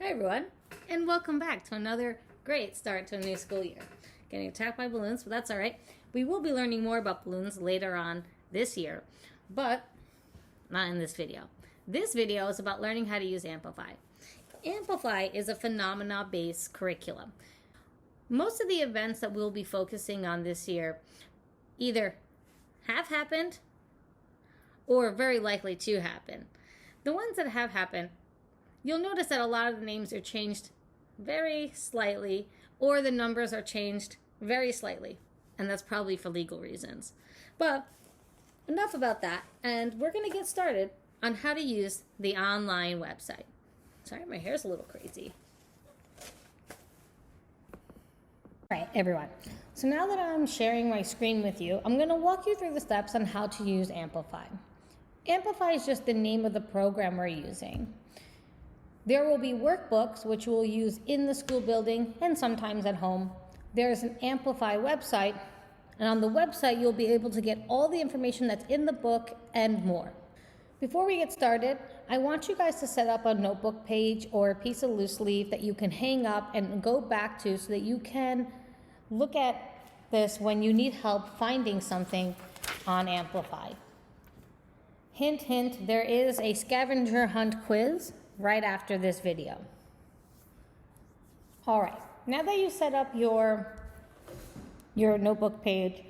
Hi everyone, and welcome back to another great start to a new school year. Getting attacked by balloons, but that's all right. We will be learning more about balloons later on this year, but not in this video. This video is about learning how to use Amplify. Amplify is a phenomena-based curriculum. Most of the events that we'll be focusing on this year either have happened or very likely to happen. The ones that have happened, you'll notice that a lot of the names are changed very slightly, or the numbers are changed very slightly, and that's probably for legal reasons. But enough about that, and we're going to get started on how to use the online website. Sorry, my hair's a little crazy. All right, everyone. So now that I'm sharing my screen with you, I'm going to walk you through the steps on how to use Amplify. Amplify is just the name of the program we're using. There will be workbooks, which we'll use in the school building and sometimes at home. There's an Amplify website, and on the website, you'll be able to get all the information that's in the book and more. Before we get started, I want you guys to set up a notebook page or a piece of loose leaf that you can hang up and go back to so that you can look at this when you need help finding something on Amplify. Hint, hint, there is a scavenger hunt quiz right after this video. All right, now that you set up your notebook page,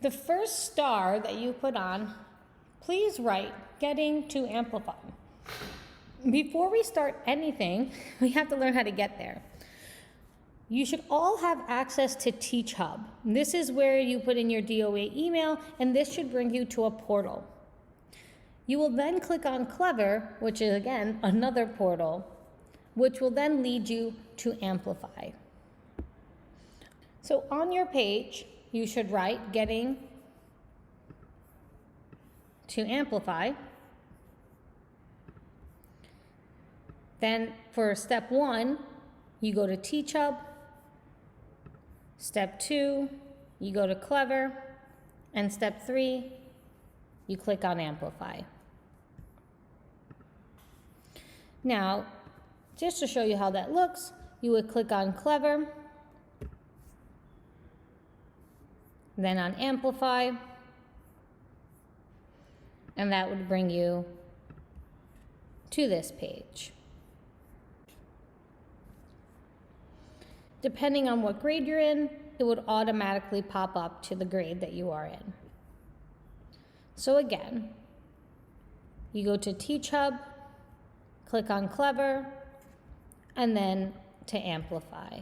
the first star that you put on, please write getting to Amplify. Before we start anything, we have to learn how to get there. You should all have access to Teach Hub. This is where you put in your DOA email, and this should bring you to a portal. You will then click on Clever, which is again another portal, which will then lead you to Amplify. So on your page, you should write getting to Amplify. Then for step 1, you go to Teach Hub. Step 2, you go to Clever. And step 3, you click on Amplify. Now, just to show you how that looks, you would click on Clever, then on Amplify, and that would bring you to this page. Depending on what grade you're in, it would automatically pop up to the grade that you are in. So again, you go to Teach Hub, click on Clever, and then to Amplify.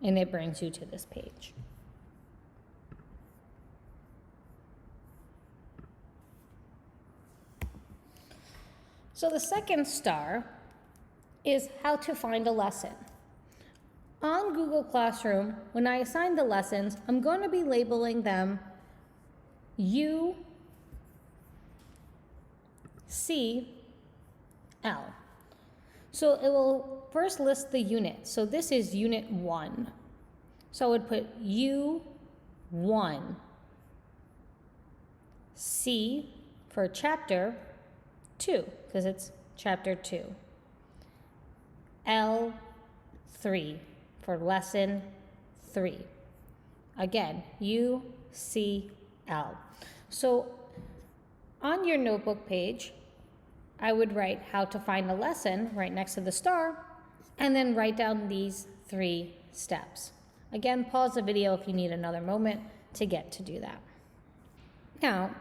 And it brings you to this page. So the second star is how to find a lesson. On Google Classroom, when I assign the lessons, I'm going to be labeling them U, C, L. So it will first list the unit. So this is Unit 1. So I would put U1, C for Chapter 2, because it's Chapter 2. L3 for Lesson 3. Again, U, C, L. So on your notebook page, I would write how to find a lesson right next to the star, and then write down these 3 steps. Again, pause the video if you need another moment to get to do that. Now,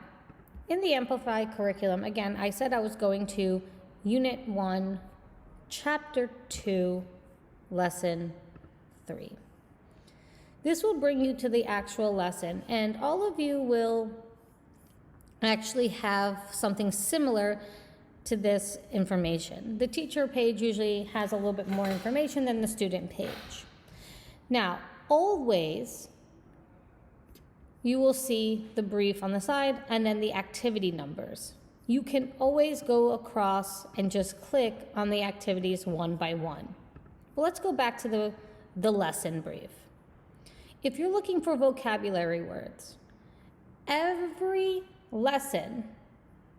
in the Amplify curriculum, again, I said I was going to Unit 1, Chapter 2, Lesson 3. This will bring you to the actual lesson, and all of you will actually have something similar to this information. The teacher page usually has a little bit more information than the student page. Now, always you will see the brief on the side and then the activity numbers. You can always go across and just click on the activities one by one. But let's go back to the lesson brief. If you're looking for vocabulary words, every lesson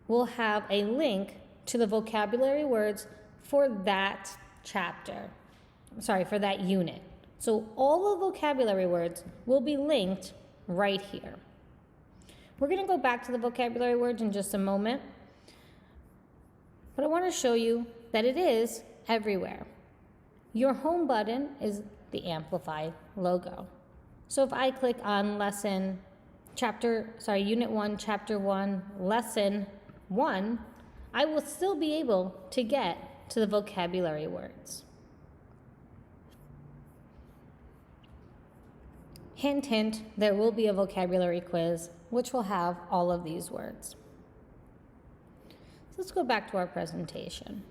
will have a link to the vocabulary words for that for that unit. So all the vocabulary words will be linked right here. We're going to go back to the vocabulary words in just a moment, but I want to show you that it is everywhere. Your home button is the Amplify logo. So if I click on Unit 1, Chapter 1, Lesson 1, I will still be able to get to the vocabulary words. Hint, hint, there will be a vocabulary quiz which will have all of these words. So let's go back to our presentation.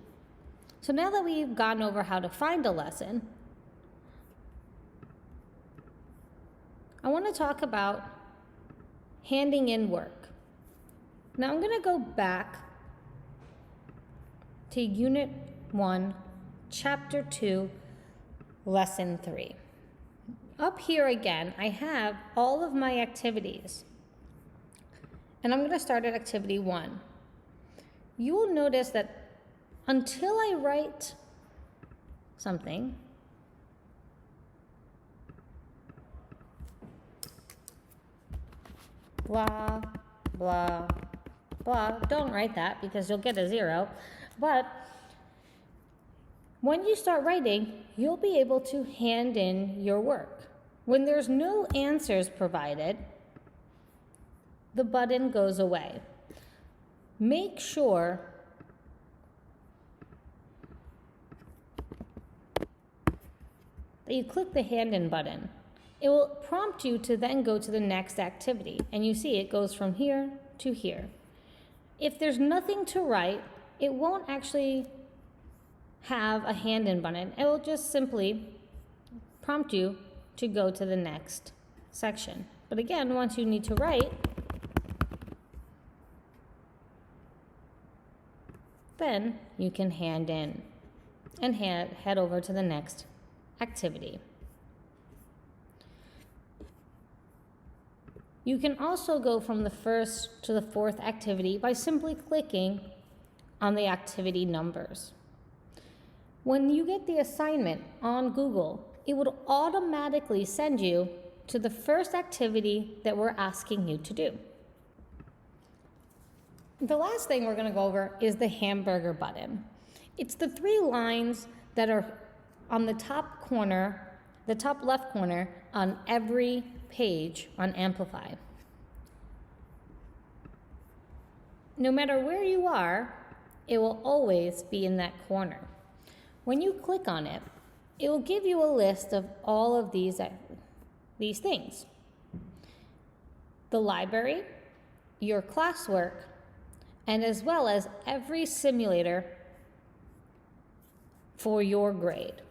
So now that we've gone over how to find a lesson, I want to talk about handing in work. Now I'm going to go back to Unit 1, Chapter 2, Lesson 3. Up here again, I have all of my activities. And I'm going to start at Activity 1. You will notice that until I write something, blah, blah, blah. Don't write that because you'll get a 0. But when you start writing, you'll be able to hand in your work. When there's no answers provided, the button goes away. Make sure that you click the hand in button. It will prompt you to then go to the next activity, and you see it goes from here to here. If there's nothing to write, it won't actually have a hand in button. It will just simply prompt you to go to the next section. But again, once you need to write, then you can hand in and head over to the next activity. You can also go from the first to the fourth activity by simply clicking on the activity numbers. When you get the assignment on Google, it would automatically send you to the first activity that we're asking you to do. The last thing we're going to go over is the hamburger button. It's the 3 lines that are on the top corner, the top left corner on every page on Amplify. No matter where you are, it will always be in that corner. When you click on it, it will give you a list of all of these things. The library, your classwork, and as well as every simulator for your grade.